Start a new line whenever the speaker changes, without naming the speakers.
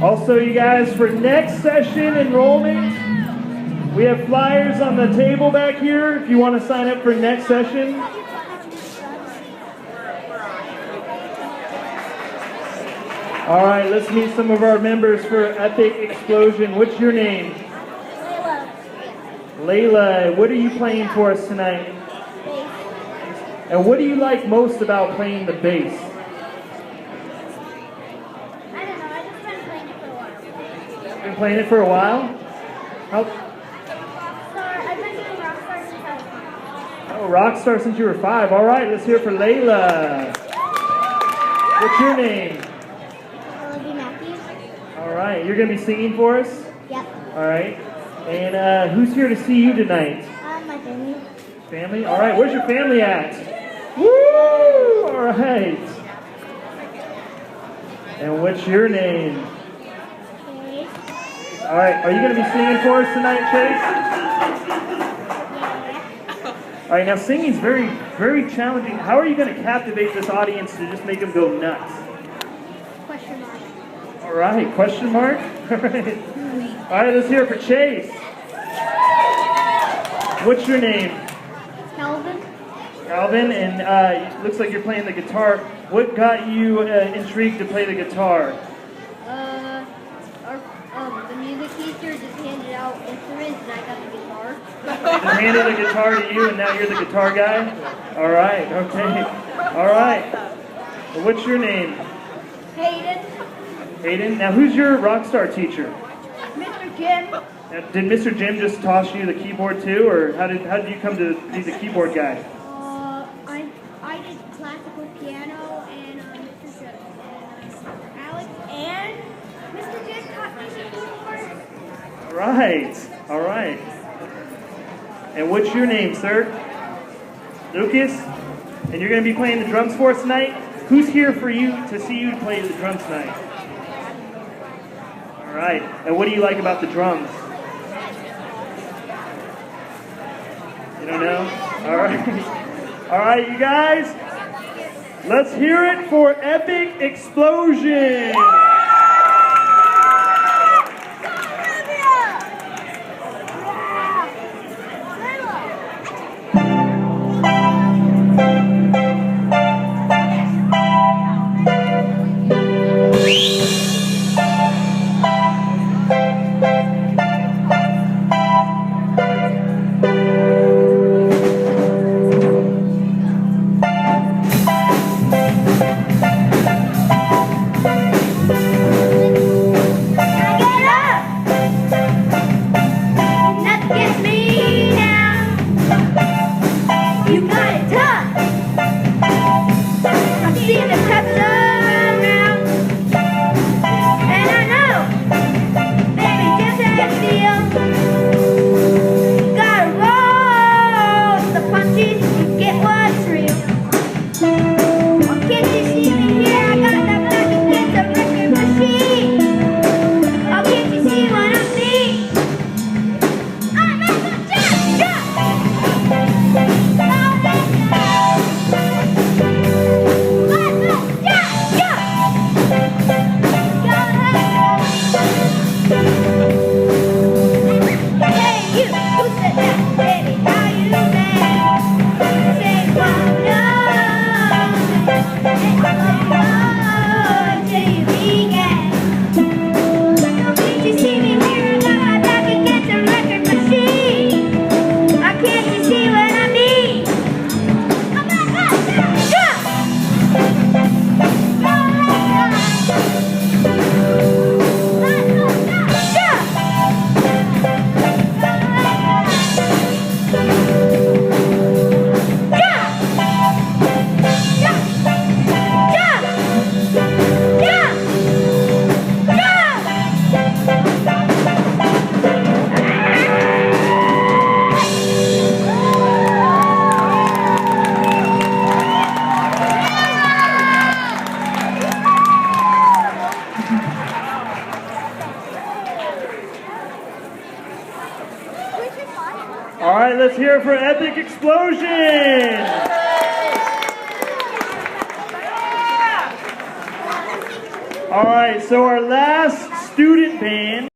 Also, you guys, for next session enrollment, we have flyers on the table back here if you want to sign up for next session. All right, let's meet some of our members for Epic Explosion. What's your name? Layla. What are you playing for us tonight? Bass. And what do you like most about playing the bass?
I don't know, I've just been playing it for a while.
Been playing it for a while? How?
RockSTAR, I've been doing RockSTAR since I was 5.
Oh, RockSTAR since you were 5. All right, let's hear it for Layla. What's your name? All right, you're going to be singing for us?
Yep.
All right. And who's here to see you tonight?
My family.
Family? All right, where's your family at? Woo! All right. And what's your name?
Chase.
All right, are you going to be singing for us tonight, Chase?
Yeah.
All right, now singing's very, very challenging. How are you going to captivate this audience to just make them go nuts?
Question mark.
All right, question mark? All right. All right, let's hear it for Chase. What's your name?
Calvin.
Calvin, and it looks like you're playing the guitar. What got you intrigued to play the guitar?
The music teacher just handed out instruments and I got the guitar.
Just handed the guitar to you and now you're the guitar guy? All right, okay. All right. Well, what's your name?
Hayden.
Hayden. Now, who's your RockSTAR teacher?
Mr. Jim.
Now, did Mr. Jim just toss you the keyboard too, or how did you come to be the keyboard guy?
I did classical piano and Mr. Alex and Mr. Jim taught me keyboard.
All right, all right. And what's your name, sir? Lucas? And you're going to be playing the drums for us tonight? Who's here for you to see you play the drums tonight? All right. And what do you like about the drums? You don't know? All right. All right, you guys. Let's hear it for Epic Explosion. All right, let's hear it for Epic Explosion. All right, so our last student band